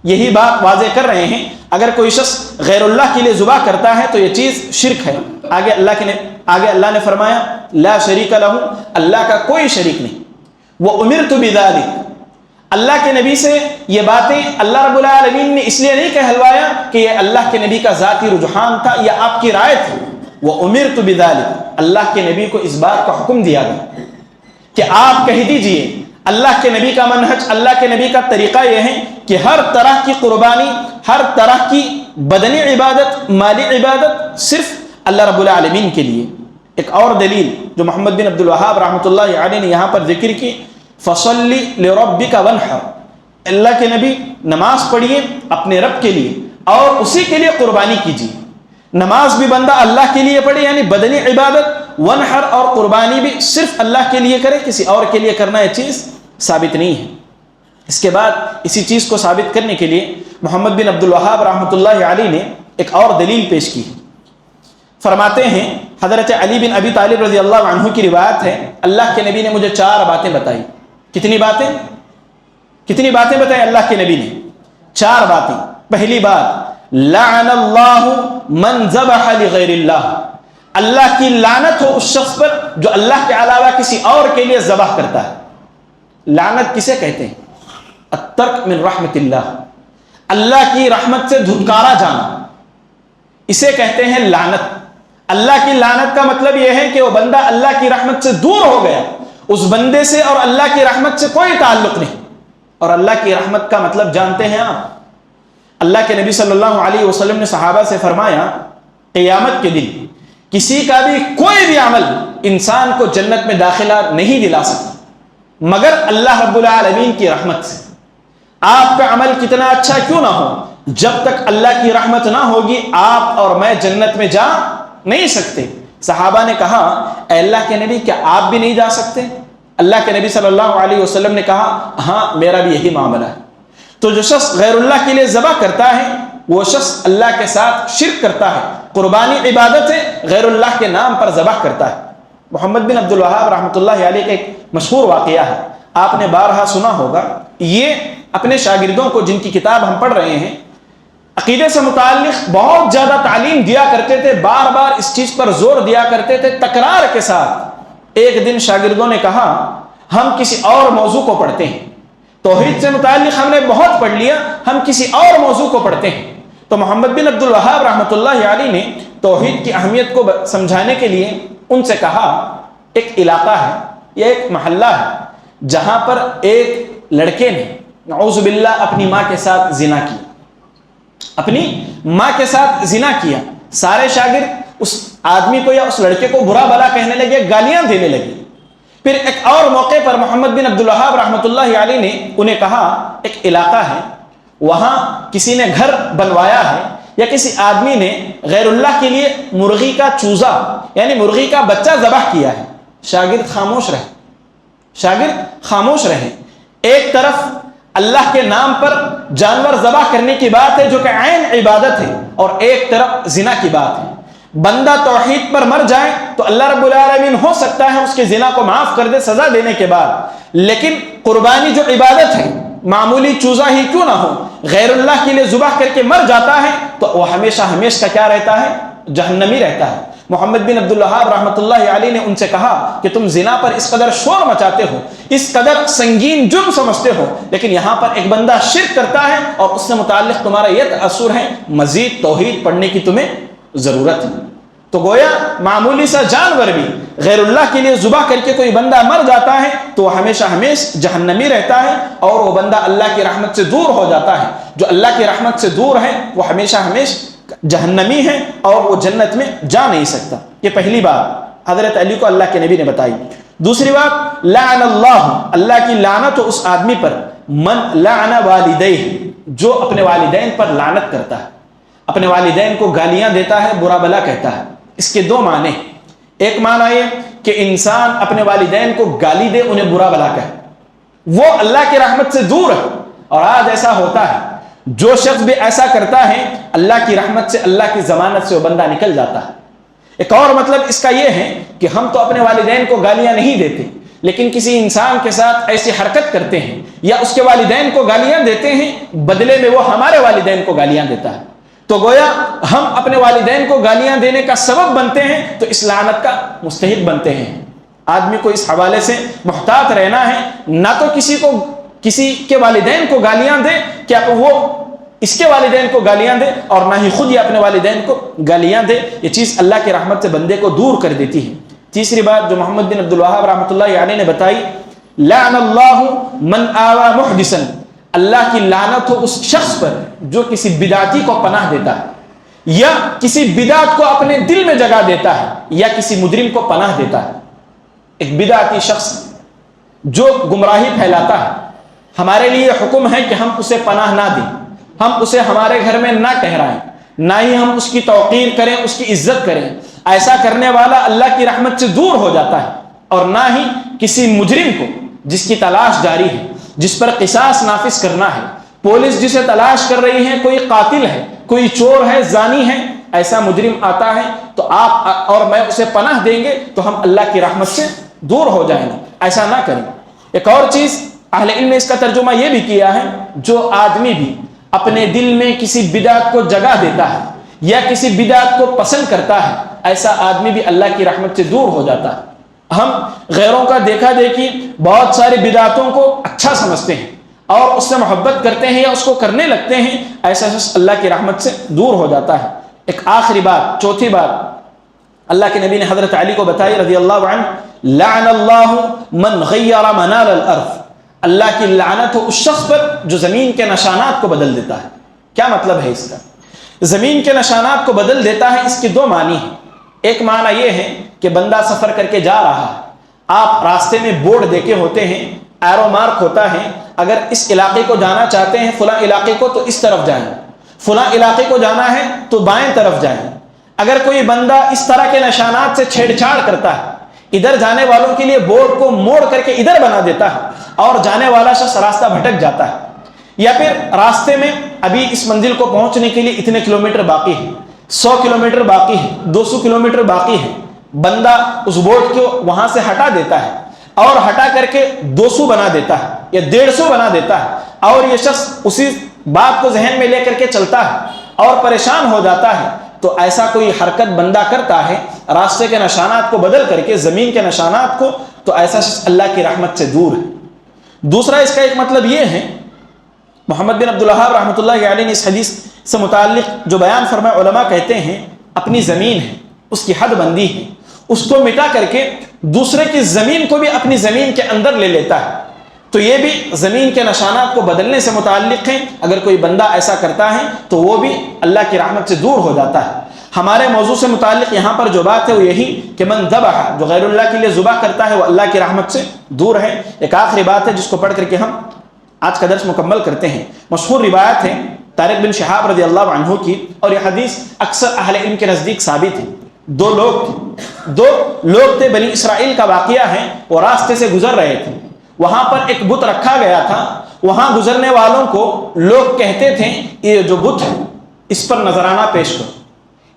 S2: یہی بات واضح کر رہے ہیں۔ اگر کوئی شخص غیر اللہ کے لیے ذبح کرتا ہے تو یہ چیز شرک ہے۔ آگے اللہ نے فرمایا لا شریک لہ، اللہ کا کوئی شریک نہیں۔ وَأُمِرْتُ بِذَلِكَ، اللہ کے نبی سے یہ باتیں اللہ رب العالمین نے اس لیے نہیں کہلوایا کہ یہ اللہ کے نبی کا ذاتی رجحان تھا یا آپ کی رائے تھی۔ وَأُمِرْتُ بِذَلِكَ، اللہ کے نبی کو اس بات کا حکم دیا گیا کہ آپ کہہ دیجئے اللہ کے نبی کا منہج، اللہ کے نبی کا طریقہ یہ ہے کہ ہر طرح کی قربانی، ہر طرح کی بدنی عبادت، مالی عبادت صرف اللہ رب العالمین کے لیے۔ ایک اور دلیل جو محمد بن عبد الوہاب رحمۃ اللہ علیہ نے یہاں پر ذکر کی، فَصَلِّ لِرَبِّكَ وَانْحَرْ، اللہ کے نبی نماز پڑھیے اپنے رب کے لیے اور اسی کے لیے قربانی کیجیے۔ نماز بھی بندہ اللہ کے لیے پڑھے، یعنی بدنی عبادت، ونحر اور قربانی بھی صرف اللہ کے لیے کرے، کسی اور کے لیے کرنا یہ چیز ثابت نہیں ہے۔ اس کے بعد اسی چیز کو ثابت کرنے کے لیے محمد بن عبد الوہاب رحمۃ اللہ علیہ نے ایک اور دلیل پیش کی۔ فرماتے ہیں حضرت علی بن ابی طالب رضی اللہ عنہ کی روایت ہے، اللہ کے نبی نے مجھے 4 باتیں بتائی۔ کتنی باتیں بتائی اللہ کے نبی نے؟ 4 باتیں۔ پہلی بات، لعن اللہ من ذبح لغیر اللہ، اللہ کی لعنت ہو اس شخص پر جو اللہ کے علاوہ کسی اور کے لیے ذبح کرتا ہے۔ لعنت کسے کہتے ہیں؟ الترک من رحمت اللہ، اللہ کی رحمت سے دھتکارا جانا، اسے کہتے ہیں لعنت۔ اللہ کی لعنت کا مطلب یہ ہے کہ وہ بندہ اللہ کی رحمت سے دور ہو گیا، اس بندے سے اور اللہ کی رحمت سے کوئی تعلق نہیں۔ اور اللہ کی رحمت کا مطلب جانتے ہیں آپ؟ اللہ کے نبی صلی اللہ علیہ وسلم نے صحابہ سے فرمایا قیامت کے دن کسی کا بھی کوئی بھی عمل انسان کو جنت میں داخلہ نہیں دلا سکتا مگر اللہ رب العالمین کی رحمت سے۔ آپ کا عمل کتنا اچھا کیوں نہ ہو، جب تک اللہ کی رحمت نہ ہوگی آپ اور میں جنت میں جا نہیں سکتے۔ صحابہ نے کہا اے اللہ کے نبی کیا آپ بھی نہیں جا سکتے؟ اللہ کے نبی صلی اللہ علیہ وسلم نے کہا ہاں میرا بھی یہی معاملہ ہے۔ تو جو شخص غیر اللہ کے لیے ذبح کرتا ہے وہ شخص اللہ کے ساتھ شرک کرتا ہے، قربانی عبادت ہے، غیر اللہ کے نام پر ذبح کرتا ہے۔ محمد بن عبد الوہاب رحمۃ اللہ علیہ کا ایک مشہور واقعہ ہے، آپ نے بارہا سنا ہوگا۔ یہ اپنے شاگردوں کو، جن کی کتاب ہم پڑھ رہے ہیں، عقیدے سے متعلق بہت زیادہ تعلیم دیا کرتے تھے، بار بار اس چیز پر زور دیا کرتے تھے تکرار کے ساتھ۔ ایک دن شاگردوں نے کہا ہم کسی اور موضوع کو پڑھتے ہیں، توحید سے متعلق ہم نے بہت پڑھ لیا، ہم کسی اور موضوع کو پڑھتے ہیں۔ تو محمد بن عبد الوہاب رحمۃ اللہ علیہ نے توحید کی اہمیت کو سمجھانے کے لیے ان سے کہا ایک علاقہ ہے یا ایک محلہ ہے جہاں پر ایک لڑکے نے نعوذ باللہ اپنی ماں کے ساتھ زنا کیا، اپنی ماں کے ساتھ زنا کیا۔ سارے شاگرد اس آدمی کو یا اس لڑکے کو برا بھلا کہنے لگے، گالیاں دینے لگے۔ پھر ایک اور موقع پر محمد بن عبد الوہاب رحمۃ اللہ علیہ نے انہیں کہا ایک علاقہ ہے وہاں کسی نے گھر بنوایا ہے یا کسی آدمی نے غیر اللہ کے لیے مرغی کا چوزا یعنی مرغی کا بچہ ذبح کیا ہے۔ شاگرد خاموش رہے۔ ایک طرف اللہ کے نام پر جانور ذبح کرنے کی بات ہے جو کہ عین عبادت ہے، اور ایک طرف زنا کی بات ہے۔ بندہ توحید پر مر جائے تو اللہ رب العالمین ہو سکتا ہے اس کے زنا کو معاف کر دے سزا دینے کے بعد، لیکن قربانی جو عبادت ہے، معمولی چوزا ہی کیوں نہ ہو، غیر اللہ کے لیے ذبح کر کے مر جاتا ہے تو وہ ہمیشہ کا کیا رہتا ہے؟ جہنمی رہتا ہے۔ محمد بن عبد الوہاب رحمۃ اللہ علیہ نے ان سے کہا کہ تم زنا پر اس قدر شور مچاتے ہو، اس قدر سنگین جرم سمجھتے ہو، لیکن یہاں پر ایک بندہ شرک کرتا ہے اور اس سے متعلق تمہارا یہ تاثر ہے، مزید توحید پڑھنے کی تمہیں ضرورت ہے۔ تو گویا معمولی سا جانور بھی غیر اللہ کے لیے ذبح کر کے کوئی بندہ مر جاتا ہے تو وہ ہمیشہ ہمیشہ جہنمی رہتا ہے، اور وہ بندہ اللہ کی رحمت سے دور ہو جاتا ہے۔ جو اللہ کی رحمت سے دور ہے وہ ہمیشہ ہمیشہ جہنمی ہے اور وہ جنت میں جا نہیں سکتا۔ یہ پہلی بات حضرت علی کو اللہ کے نبی نے بتائی۔ دوسری بات، لعن اللہ، اللہ کی لعنت ہو اس آدمی پر، من لعن والدیہ، جو اپنے والدین پر لعنت کرتا ہے، اپنے والدین کو گالیاں دیتا ہے، برا بلا کہتا ہے۔ اس کے دو معنی، ایک معنی یہ کہ انسان اپنے والدین کو گالی دے، انہیں برا بلا کہے، وہ اللہ کی رحمت سے دور ہے۔ اور آج ایسا ہوتا ہے، جو شخص بھی ایسا کرتا ہے اللہ کی رحمت سے، اللہ کی ضمانت سے وہ بندہ نکل جاتا ہے۔ ایک اور مطلب اس کا یہ ہے کہ ہم تو اپنے والدین کو گالیاں نہیں دیتے، لیکن کسی انسان کے ساتھ ایسی حرکت کرتے ہیں یا اس کے والدین کو گالیاں دیتے ہیں، بدلے میں وہ ہمارے والدین کو گالیاں دیتا ہے، تو گویا ہم اپنے والدین کو گالیاں دینے کا سبب بنتے ہیں، تو اس لعنت کا مستحق بنتے ہیں۔ آدمی کو اس حوالے سے محتاط رہنا ہے، نہ تو کسی کے والدین کو گالیاں دے کہ وہ اس کے والدین کو گالیاں دے، اور نہ ہی خود یہ اپنے والدین کو گالیاں دے۔ یہ چیز اللہ کی رحمت سے بندے کو دور کر دیتی ہے۔ تیسری بات جو محمد بن عبد الوہاب رحمۃ اللہ علیہ نے بتائی، لعن اللہ من آوى محدثا، اللہ کی لعنت ہو اس شخص پر جو کسی بدعتی کو پناہ دیتا ہے، یا کسی بدعت کو اپنے دل میں جگہ دیتا ہے، یا کسی مجرم کو پناہ دیتا ہے۔ ایک بدعتی شخص جو گمراہی پھیلاتا ہے، ہمارے لیے حکم ہے کہ ہم اسے پناہ نہ دیں، ہم اسے ہمارے گھر میں نہ ٹھہرائیں، نہ ہی ہم اس کی توقیر کریں، اس کی عزت کریں۔ ایسا کرنے والا اللہ کی رحمت سے دور ہو جاتا ہے، اور نہ ہی کسی مجرم کو جس کی تلاش جاری ہے، جس پر قصاص نافذ کرنا ہے، پولیس جسے تلاش کر رہی ہے، کوئی قاتل ہے، کوئی چور ہے، زانی ہے، ایسا مجرم آتا ہے تو آپ اور میں اسے پناہ دیں گے تو ہم اللہ کی رحمت سے دور ہو جائیں گے۔ ایسا نہ کریں۔ ایک اور چیز اہل علم نے اس کا ترجمہ یہ بھی کیا ہے، جو آدمی بھی اپنے دل میں کسی بدعت کو جگہ دیتا ہے یا کسی بدعت کو پسند کرتا ہے، ایسا آدمی بھی اللہ کی رحمت سے دور ہو جاتا ہے۔ ہم غیروں کا دیکھا دیکھی بہت ساری بدعتوں کو اچھا سمجھتے ہیں اور اس سے محبت کرتے ہیں یا اس کو کرنے لگتے ہیں، ایسا شخص اللہ کی رحمت سے دور ہو جاتا ہے۔ ایک آخری بات، چوتھی بات اللہ کے نبی نے حضرت علی کو بتائی رضی اللہ عنہ، لعن اللہ من غیر منال الارض، اللہ کی لعنت ہو اس شخص پر جو زمین کے نشانات کو بدل دیتا ہے۔ کیا مطلب ہے اس کا؟ زمین کے نشانات کو بدل دیتا ہے، اس کے دو معنی ہیں۔ ایک معنی یہ ہے کہ بندہ سفر کر کے جا رہا ہے، آپ راستے میں بورڈ دیکھے ہوتے ہیں، ایرو مارک ہوتا ہے، اگر اس علاقے کو جانا چاہتے ہیں فلاں علاقے کو تو اس طرف جائیں، فلاں علاقے کو جانا ہے تو بائیں طرف جائیں۔ اگر کوئی بندہ اس طرح کے نشانات سے چھیڑ چھاڑ کرتا ہے، ادھر جانے والوں کے لیے بورڈ کو موڑ کر کے ادھر بنا دیتا ہے اور جانے والا شخص راستہ بھٹک جاتا ہے، یا پھر راستے میں ابھی اس منزل کو پہنچنے کے لیے اتنے کلومیٹر باقی ہے، 100 کلومیٹر باقی ہے، 200 کلومیٹر باقی ہے، بندہ اس بورڈ کو وہاں سے ہٹا دیتا ہے اور ہٹا کر کے 200 بنا دیتا ہے یا 150 بنا دیتا ہے، اور یہ شخص اسی بات کو ذہن میں لے کر کے چلتا ہے اور پریشان ہو جاتا ہے، تو ایسا کوئی حرکت بندہ کرتا ہے راستے کے نشانات کو بدل کر کے، زمین کے نشانات کو، تو ایسا شخص اللہ کی رحمت سے دور ہے۔ دوسرا اس کا ایک مطلب یہ ہے، محمد بن عبد الوہاب رحمۃ اللہ علیہ نے اس حدیث سے متعلق جو بیان فرمایا، علماء کہتے ہیں اپنی زمین ہے، اس کی حد بندی ہے، اس کو مٹا کر کے دوسرے کی زمین کو بھی اپنی زمین کے اندر لے لیتا ہے، تو یہ بھی زمین کے نشانات کو بدلنے سے متعلق ہے۔ اگر کوئی بندہ ایسا کرتا ہے تو وہ بھی اللہ کی رحمت سے دور ہو جاتا ہے۔ ہمارے موضوع سے متعلق یہاں پر جو بات ہے وہ یہی کہ من ذبح، جو غیر اللہ کے لیے ذبح کرتا ہے وہ اللہ کی رحمت سے دور ہے۔ ایک آخری بات ہے جس کو پڑھ کر کے ہم آج کا درس مکمل کرتے ہیں۔ مشہور روایت ہے طارق بن شہاب رضی اللہ عنہ کی، اور یہ حدیث اکثر اہل علم کے نزدیک ثابت ہے۔ دو لوگ تھے، بنی اسرائیل کا واقعہ ہے، وہ راستے سے گزر رہے تھے، وہاں پر ایک بت رکھا گیا تھا، وہاں گزرنے والوں کو لوگ کہتے تھے یہ جو بت ہے اس پر نذرانہ پیش کرو،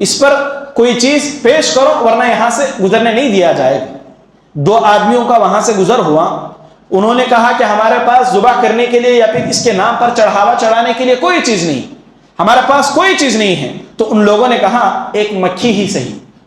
S2: اس پر کوئی چیز پیش کرو ورنہ یہاں سے گزرنے نہیں دیا جائے گا۔ دو آدمیوں کا وہاں سے گزر ہوا، انہوں نے کہا کہ ہمارے پاس ذبح کرنے کے لیے یا پھر اس کے نام پر چڑھاوا چڑھانے کے لیے کوئی چیز نہیں، ہمارے پاس کوئی چیز نہیں ہے۔ تو ان لوگوں نے کہا ایک مکھی ہی صحیح،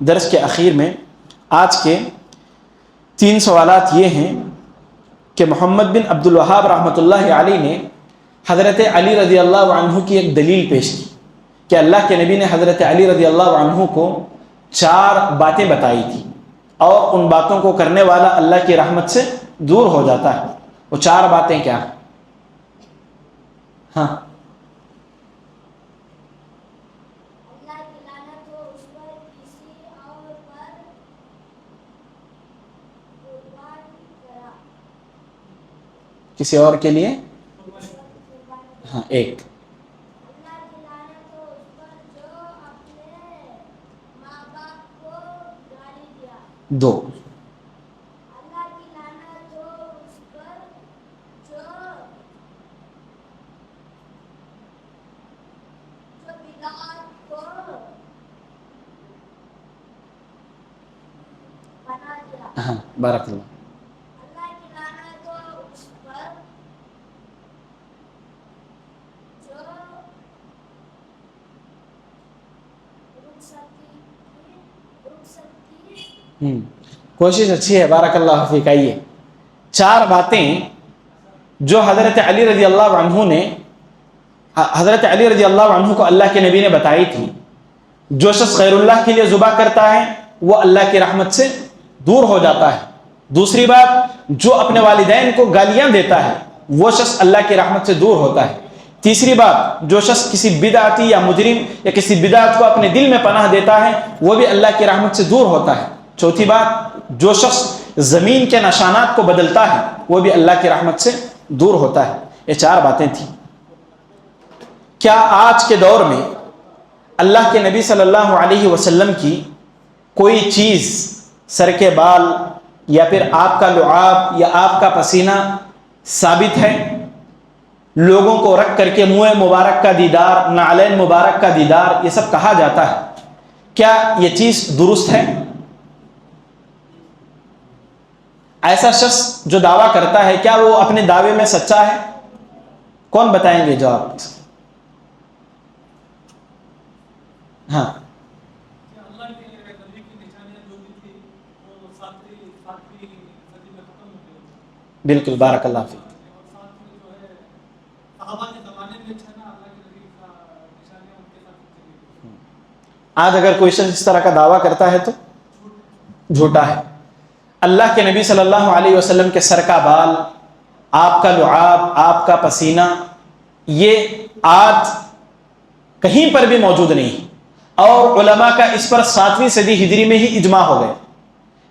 S2: درس کے اخیر میں آج کے 3 سوالات یہ ہیں کہ محمد بن عبد الوہاب رحمۃ اللہ علیہ نے حضرت علی رضی اللہ عنہ کی ایک دلیل پیش کی کہ اللہ کے نبی نے حضرت علی رضی اللہ عنہ کو 4 باتیں بتائی تھی اور ان باتوں کو کرنے والا اللہ کی رحمت سے دور ہو جاتا ہے. وہ 4 باتیں کیا ہیں؟ ہاں کسی اور کے لیے؟ ہاں ایک 2 ہاں بارک اللہ. کوشش اچھی ہے، بارک اللہ فیک. آئیے 4 باتیں جو حضرت علی رضی اللہ عنہ نے حضرت علی رضی اللہ عنہ کو اللہ کے نبی نے بتائی تھی. جو شخص غیر اللہ کے لیے ذبح کرتا ہے وہ اللہ کی رحمت سے دور ہو جاتا ہے. دوسری بات، جو اپنے والدین کو گالیاں دیتا ہے وہ شخص اللہ کی رحمت سے دور ہوتا ہے. تیسری بات، جو شخص کسی بدعتی یا مجرم یا کسی بدعت کو اپنے دل میں پناہ دیتا ہے وہ بھی اللہ کی رحمت سے دور ہوتا ہے. چوتھی بات، جو شخص زمین کے نشانات کو بدلتا ہے وہ بھی اللہ کی رحمت سے دور ہوتا ہے. یہ 4 باتیں تھیں. کیا آج کے دور میں اللہ کے نبی صلی اللہ علیہ وسلم کی کوئی چیز، سر کے بال یا پھر آپ کا لعاب یا آپ کا پسینہ ثابت ہے؟ لوگوں کو رکھ کر کے منہ مبارک کا دیدار، نعلین مبارک کا دیدار، یہ سب کہا جاتا ہے. کیا یہ چیز درست ہے؟ ایسا شخص جو دعویٰ کرتا ہے کیا وہ اپنے دعوے میں سچا ہے؟ کون بتائیں گے جواب؟ ہاں بالکل، بارک اللہ فیک. آج اگر کوئی شخص اس طرح کا دعویٰ کرتا ہے تو جھوٹا ہے. اللہ کے نبی صلی اللہ علیہ وسلم کے سر کا بال، آپ کا لعاب، آپ کا پسینہ، یہ آج کہیں پر بھی موجود نہیں. اور علماء کا اس پر 7ویں صدی ہجری میں ہی اجماع ہو گئے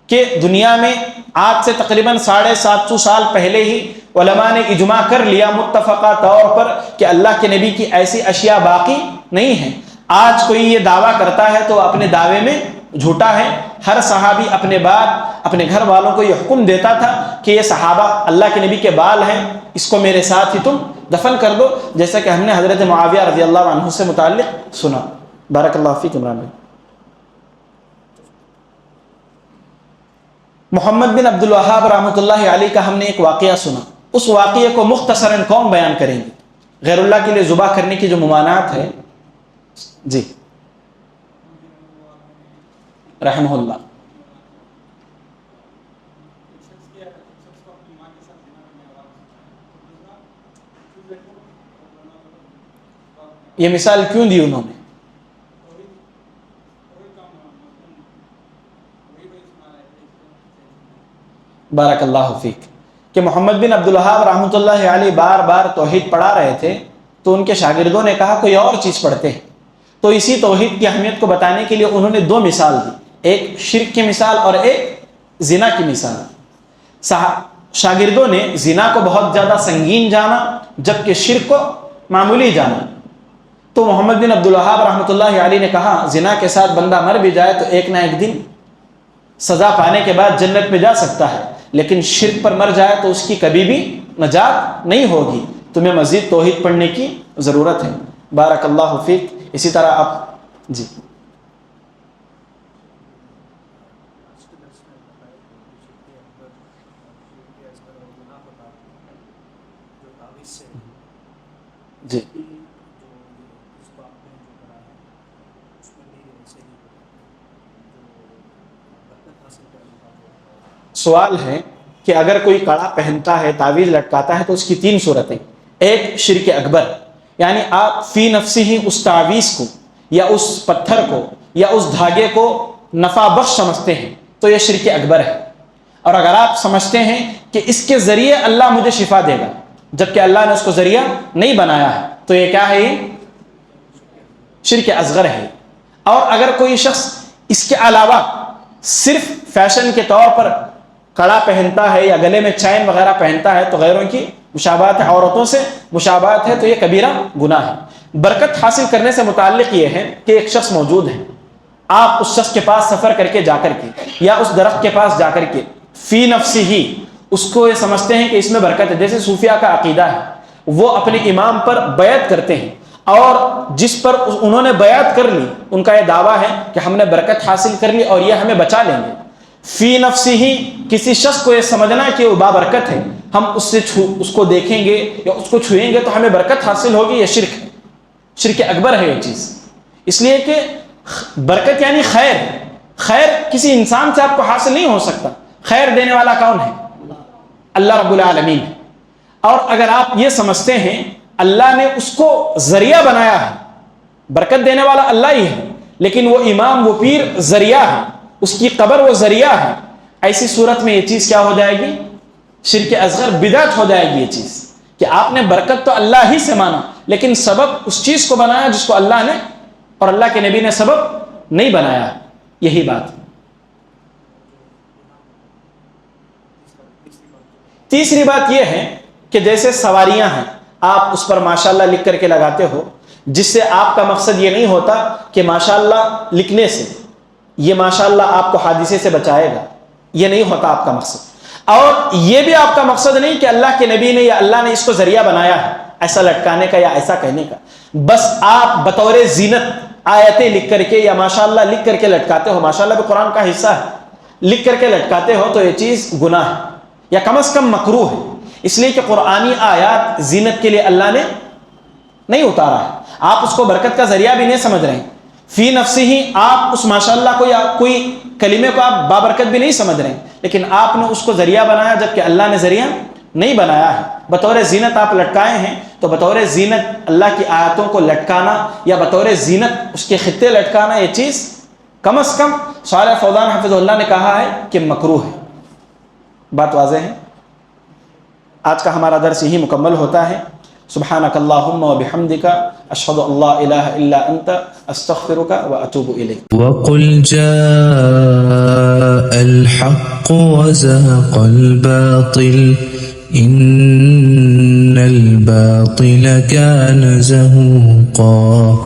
S2: کہ دنیا میں آج سے تقریباً 750 سال پہلے ہی علماء نے اجماع کر لیا متفقہ طور پر کہ اللہ کے نبی کی ایسی اشیاء باقی نہیں ہیں. آج کوئی یہ دعویٰ کرتا ہے تو اپنے دعوے میں جھوٹا ہے. ہر صحابی اپنے بعد اپنے گھر والوں کو یہ حکم دیتا تھا کہ یہ صحابہ اللہ کے نبی کے بال ہیں، اس کو میرے ساتھ ہی تم دفن کر دو، جیسا کہ ہم نے حضرت معاویہ رضی اللہ عنہ سے متعلق سنا. بارک اللہ فیک. عمران بھائی، محمد بن عبد الوہاب رحمۃ اللہ علیہ کا ہم نے ایک واقعہ سنا. اس واقعے کو مختصراً کون بیان کریں گے؟ غیر اللہ کے لیے ذبح کرنے کی جو ممانعت ہے. جی رحمہ اللہ. یہ مثال کیوں دی انہوں نے؟ بارک اللہ فیک. کہ محمد بن عبد الوہاب رحمۃ اللہ علیہ بار بار توحید پڑھا رہے تھے تو ان کے شاگردوں نے کہا کوئی اور چیز پڑھتے ہیں. تو اسی توحید کی اہمیت کو بتانے کے لیے انہوں نے 2 مثال دی، ایک شرک کی مثال اور ایک زنا کی مثال. شاگردوں نے زنا کو بہت زیادہ سنگین جانا جبکہ شرک کو معمولی جانا. تو محمد بن عبد الوہاب رحمۃ اللہ علیہ نے کہا زنا کے ساتھ بندہ مر بھی جائے تو ایک نہ ایک دن سزا پانے کے بعد جنت میں جا سکتا ہے، لیکن شرک پر مر جائے تو اس کی کبھی بھی نجات نہیں ہوگی. تمہیں مزید توحید پڑھنے کی ضرورت ہے. بارک اللہ فیک. اسی طرح آپ جی جی سوال ہے کہ اگر کوئی کڑا پہنتا ہے، تعویذ لٹکاتا ہے، تو اس کی 3 صورتیں. ایک شرک اکبر، یعنی آپ فی نفسی ہی اس تعویذ کو یا اس پتھر کو یا اس دھاگے کو نفع بخش سمجھتے ہیں تو یہ شرک اکبر ہے. اور اگر آپ سمجھتے ہیں کہ اس کے ذریعے اللہ مجھے شفا دے گا جبکہ اللہ نے اس کو ذریعہ نہیں بنایا ہے تو یہ کیا ہے؟ یہ شرک اصغر ہے. اور اگر کوئی شخص اس کے علاوہ صرف فیشن کے طور پر کڑا پہنتا ہے یا گلے میں چین وغیرہ پہنتا ہے تو غیروں کی مشابہت ہے، عورتوں سے مشابہت ہے، تو یہ کبیرہ گناہ ہے. برکت حاصل کرنے سے متعلق یہ ہے کہ ایک شخص موجود ہے، آپ اس شخص کے پاس سفر کر کے جا کر کے یا اس درخت کے پاس جا کر کے فی نفسی ہی اس کو یہ سمجھتے ہیں کہ اس میں برکت ہے. جیسے صوفیہ کا عقیدہ ہے، وہ اپنے امام پر بیعت کرتے ہیں اور جس پر انہوں نے بیعت کر لی ان کا یہ دعویٰ ہے کہ ہم نے برکت حاصل کر لی اور یہ ہمیں بچا لیں گے. فی نفسی ہی کسی شخص کو یہ سمجھنا ہے کہ وہ بابرکت ہے، ہم اس کو دیکھیں گے یا اس کو چھوئیں گے تو ہمیں برکت حاصل ہوگی، یہ شرک ہے، شرک اکبر ہے یہ چیز. اس لیے کہ برکت یعنی خیر، خیر کسی انسان سے آپ کو حاصل نہیں ہو سکتا. خیر دینے والا کون ہے؟ اللہ رب العالمین ہے. اور اگر آپ یہ سمجھتے ہیں اللہ نے اس کو ذریعہ بنایا ہے، برکت دینے والا اللہ ہی ہے لیکن وہ امام وہ پیر ذریعہ ہے، اس کی قبر وہ ذریعہ ہے، ایسی صورت میں یہ چیز کیا ہو جائے گی؟ شرک اصغر، بدعت ہو جائے گی یہ چیز. کہ آپ نے برکت تو اللہ ہی سے مانا لیکن سبب اس چیز کو بنایا جس کو اللہ نے اور اللہ کے نبی نے سبب نہیں بنایا. یہی بات. تیسری بات یہ ہے کہ جیسے سواریاں ہیں، آپ اس پر ماشاءاللہ لکھ کر کے لگاتے ہو، جس سے آپ کا مقصد یہ نہیں ہوتا کہ ماشاءاللہ لکھنے سے یہ ماشاءاللہ آپ کو حادثے سے بچائے گا، یہ نہیں ہوتا آپ کا مقصد. اور یہ بھی آپ کا مقصد نہیں کہ اللہ کے نبی نے یا اللہ نے اس کو ذریعہ بنایا ہے ایسا لٹکانے کا یا ایسا کہنے کا. بس آپ بطور زینت آیتیں لکھ کر کے یا ماشاءاللہ لکھ کر کے لٹکاتے ہو، ماشاءاللہ بھی قرآن کا حصہ ہے، لکھ کر کے لٹکاتے ہو تو یہ چیز گناہ ہے یا کم از کم مکروہ ہے. اس لیے کہ قرآنی آیات زینت کے لیے اللہ نے نہیں اتارا ہے. آپ اس کو برکت کا ذریعہ بھی نہیں سمجھ رہے ہیں. فی نفسی ہی آپ اس ماشاءاللہ کو یا کوئی کلمے کو آپ بابرکت بھی نہیں سمجھ رہے ہیں لیکن آپ نے اس کو ذریعہ بنایا جبکہ اللہ نے ذریعہ نہیں بنایا ہے. بطور زینت آپ لٹکائے ہیں تو بطور زینت اللہ کی آیاتوں کو لٹکانا یا بطور زینت اس کے خطے لٹکانا یہ چیز کم از کم صالح فوزان حفظہ اللہ نے کہا ہے کہ مکروہ ہے. بات واضح ہے. آج کا ہمارا درس یہی مکمل ہوتا ہے. سبحانک اللہم و بحمدک اشہد ان لا الہ الا انت استغفرک و اتوب الیک.
S3: وقل جاء الحق وزهق الباطل ان الباطل كان زهوقا.